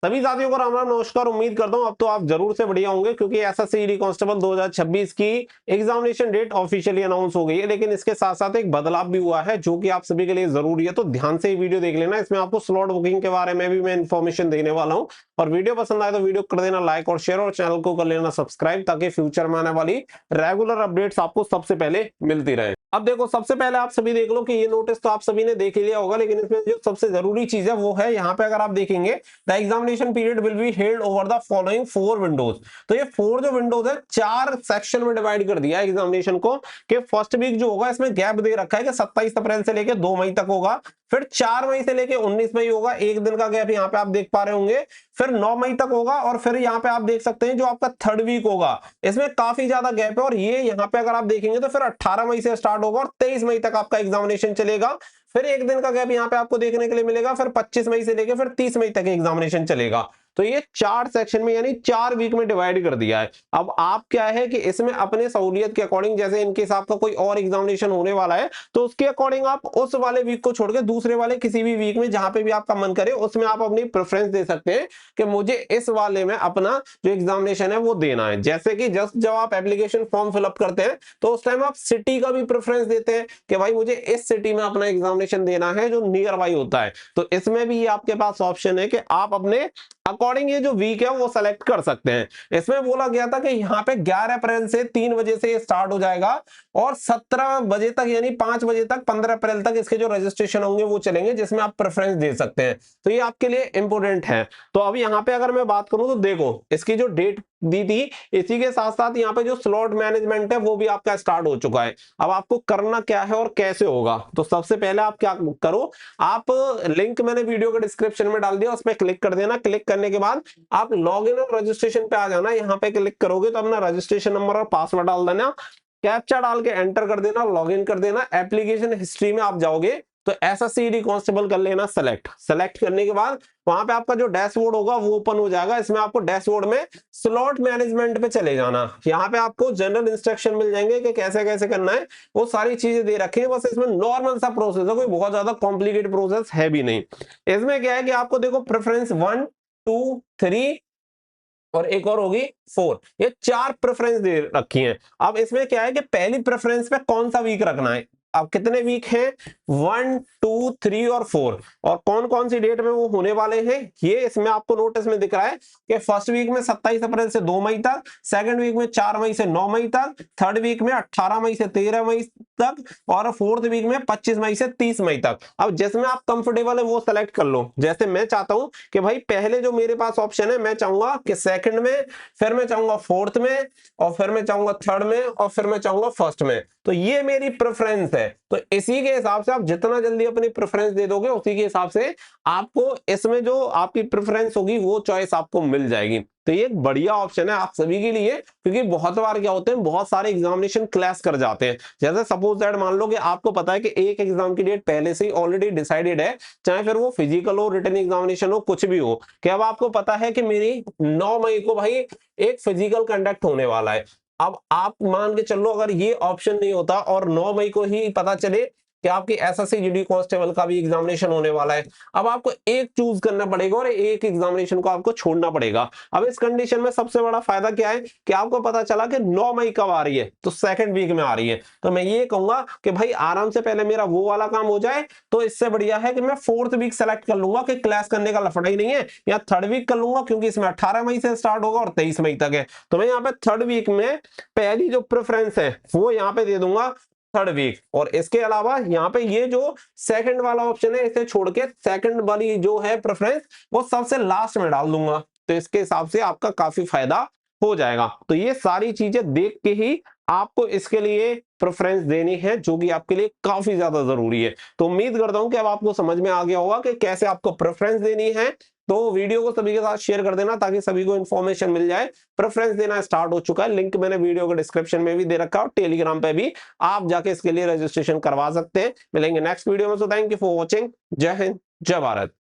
सभी साथियों को राम राम नमस्कार। उम्मीद करता हूं अब तो आप जरूर से बढ़िया होंगे, क्योंकि एसएससी कांस्टेबल 2026 की एग्जामिनेशन डेट ऑफिशियली अनाउंस हो गई है। लेकिन इसके साथ साथ एक बदलाव भी हुआ है जो कि आप सभी के लिए जरूरी है, तो ध्यान से ये वीडियो देख लेना। इसमें आपको स्लॉट बुकिंग के बारे में भी मैं इन्फॉर्मेशन देने वाला हूं। और वीडियो पसंद आए तो वीडियो कर देना लाइक और शेयर, और चैनल को कर लेना सब्सक्राइब, ताकि फ्यूचर में आने वाली रेगुलर अपडेट्स आपको सबसे पहले मिलती रहे। अब देखो, सबसे पहले आप सभी देख लो कि ये नोटिस तो आप सभी ने देख लिया होगा, लेकिन इसमें जो सबसे जरूरी चीज है वो है यहाँ पे अगर आप देखेंगे, the examination period will be held over the following 4 Windows. तो ये 4 जो विंडोज है 4 सेक्शन में डिवाइड कर दिया है एग्जामिनेशन को, कि फर्स्ट वीक जो होगा इसमें गैप दे रखा है कि 27 अप्रैल से लेकर 2 मई तक होगा, फिर 4 मई से लेकर 19 मई होगा, एक दिन का गैप यहाँ पे आप देख पा रहे होंगे, फिर 9 मई तक होगा, और फिर यहाँ पे आप देख सकते हैं जो आपका थर्ड वीक होगा इसमें काफी ज्यादा गैप है। और ये यहाँ पे अगर आप देखेंगे तो फिर 18 मई से स्टार्ट होगा और 23 मई तक आपका एग्जामिनेशन चलेगा। फिर एक दिन का गैप यहाँ पे आपको देखने के लिए मिलेगा, फिर 25 मई से लेकर फिर 30 मई तक एग्जामिनेशन चलेगा। तो ये 4 सेक्शन में यानी 4 वीक में डिवाइड कर दिया है। अब आप क्या है कि इसमें अपने सहूलियत के अकॉर्डिंग, जैसे इनकेस आपका कोई और एग्जामिनेशन होने वाला है तो उसके अकॉर्डिंग आप उस वाले वीक को छोड़ के दूसरे वाले किसी भी वीक में जहां पे भी आपका मन करे उसमें आप अपनी प्रेफरेंस दे सकते हैं कि मुझे इस वाले में अपना जो एग्जामिनेशन है वो देना है। जैसे कि जस्ट जब आप एप्लीकेशन फॉर्म फिलअप करते हैं तो उस टाइम आप सिटी का भी प्रेफरेंस देते हैं कि भाई मुझे इस सिटी में अपना एग्जामिनेशन देना है जो नियर बाई होता है। तो इसमें भी आपके पास ऑप्शन है कि आप अपने अकॉर्डिंग ये जो वीक है वो सेलेक्ट कर सकते हैं। इसमें बोला गया था कि यहाँ पे 11 अप्रैल से 3 बजे से स्टार्ट हो जाएगा और 17 बजे तक यानी 5 बजे तक 15 अप्रैल तक इसके जो रजिस्ट्रेशन होंगे वो चलेंगे, जिसमें आप प्रेफरेंस दे सकते हैं। तो ये आपके लिए इंपॉर्टेंट है। तो अब यहाँ पे अगर मैं बात करूं तो देखो, इसकी जो डेट दी थी इसी के साथ साथ यहाँ पे जो स्लॉट मैनेजमेंट है वो भी आपका स्टार्ट हो चुका है। अब आपको करना क्या है और कैसे होगा, तो सबसे पहले आप क्या करो, आप लिंक मैंने वीडियो के डिस्क्रिप्शन में डाल दिया, उस पर क्लिक कर देना। क्लिक करने के बाद आप लॉग इन और रजिस्ट्रेशन पे आ जाना। यहाँ पे क्लिक करोगे तो अपना रजिस्ट्रेशन नंबर और पासवर्ड डाल देना, कैप्चा डाल के एंटर कर देना, लॉग इन कर देना। एप्लीकेशन हिस्ट्री में आप जाओगे तो एसएससी कांस्टेबल कर लेना सेलेक्ट। सेलेक्ट करने के बाद वहां पे आपका जो डैशबोर्ड होगा वो ओपन हो जाएगा। इसमें आपको डैशबोर्ड में स्लॉट मैनेजमेंट पे चले जाना। यहाँ पे आपको जनरल इंस्ट्रक्शन मिल जाएंगे कि कैसे कैसे करना है, वो सारी चीजें दे रखी है। बस इसमें नॉर्मल सा प्रोसेस है, कोई बहुत ज्यादा कॉम्प्लिकेटेड प्रोसेस है भी नहीं। इसमें क्या है कि आपको देखो प्रेफरेंस 1 2 3 और एक और होगी 4, ये 4 प्रेफरेंस दे रखी हैं। अब इसमें क्या है कि पहली प्रेफरेंस पे कौन सा वीक रखना है। अब कितने वीक हैं, 1 2 3 और 4, और कौन कौन सी डेट में वो होने वाले हैं ये इसमें आपको नोटिस में दिख रहा है कि फर्स्ट वीक में 27 अप्रैल से 2 मई तक, सेकंड वीक में 4 मई से 9 मई तक, थर्ड वीक में 18 मई से 13 मई तक, और फोर्थ वीक में 25 मई से 30 मई तक। अब जिसमें आप कंफर्टेबल है वो सेलेक्ट कर लो। जैसे मैं चाहता हूं कि भाई पहले जो मेरे पास ऑप्शन है, मैं चाहूंगा कि सेकंड में, फिर मैं चाहूंगा फोर्थ में, और फिर मैं चाहूंगा थर्ड में, और फिर मैं चाहूंगा फर्स्ट में। तो ये मेरी प्रेफरेंस है। तो इसी के हिसाब से आप जितना जल्दी अपनी प्रेफरेंस दे दोगे उसी के हिसाब से आपको इसमें जो आपकी प्रेफरेंस होगी वो चॉइस आपको मिल जाएगी। तो ये एक बढ़िया ऑप्शन है आप सभी के लिए, क्योंकि बहुत बार क्या होते हैं, बहुत सारे एग्जामिनेशन क्लैश कर जाते हैं। जैसे सपोज दैट मान लो कि आपको पता है कि एक एग्जाम की डेट पहले से ही ऑलरेडी डिसाइडेड है, चाहे फिर वो फिजिकल हो, रिटन एग्जामिनेशन हो, कुछ भी हो, कि अब आपको पता है कि मेरी 9 मई को भाई एक फिजिकल कंडक्ट होने वाला है। अब आप मान के चलो अगर ये ऑप्शन नहीं होता और 9 मई को ही पता चले कि आपकी एसएससी जीडी कांस्टेबल का भी एग्जामिनेशन होने वाला है, अब आपको एक चूज करना पड़ेगा और एक एग्जामिनेशन को आपको छोड़ना पड़ेगा। अब इस कंडीशन में सबसे बड़ा फायदा क्या है कि आपको पता चला कि 9 मई कब आ रही है, तो सेकंड वीक में आ रही है। तो मैं ये कहूंगा कि भाई आराम से पहले मेरा वो वाला काम हो जाए, तो इससे बढ़िया है कि मैं फोर्थ वीक सेलेक्ट कर लूंगा कि क्लास करने का लफड़ा ही नहीं है, या थर्ड वीक कर लूंगा क्योंकि इसमें 18 मई से स्टार्ट होगा और 23 मई तक है। तो मैं यहाँ पे थर्ड वीक में पहली जो प्रेफरेंस है वो यहाँ पे दे दूंगा थर्ड वीक। और इसके अलावा यहाँ पे ये जो सेकंड वाला ऑप्शन है इसे छोड़ के सेकंड वाली जो है प्रेफरेंस वो सबसे लास्ट में डाल दूंगा। तो इसके हिसाब से आपका काफी फायदा हो जाएगा। तो ये सारी चीजें देख के ही आपको इसके लिए प्रेफरेंस देनी है, जो कि आपके लिए काफी ज्यादा जरूरी है। तो उम्मीद करता हूं कि अब आपको समझ में आ गया होगा कि कैसे आपको प्रेफरेंस देनी है। तो वीडियो को सभी के साथ शेयर कर देना ताकि सभी को इन्फॉर्मेशन मिल जाए। प्रेफरेंस देना स्टार्ट हो चुका है, लिंक मैंने वीडियो के डिस्क्रिप्शन में भी दे रखा है, और टेलीग्राम पे भी आप जाके इसके लिए रजिस्ट्रेशन करवा सकते हैं। मिलेंगे नेक्स्ट वीडियो में। So thank you for watching. जय हिंद, जय भारत।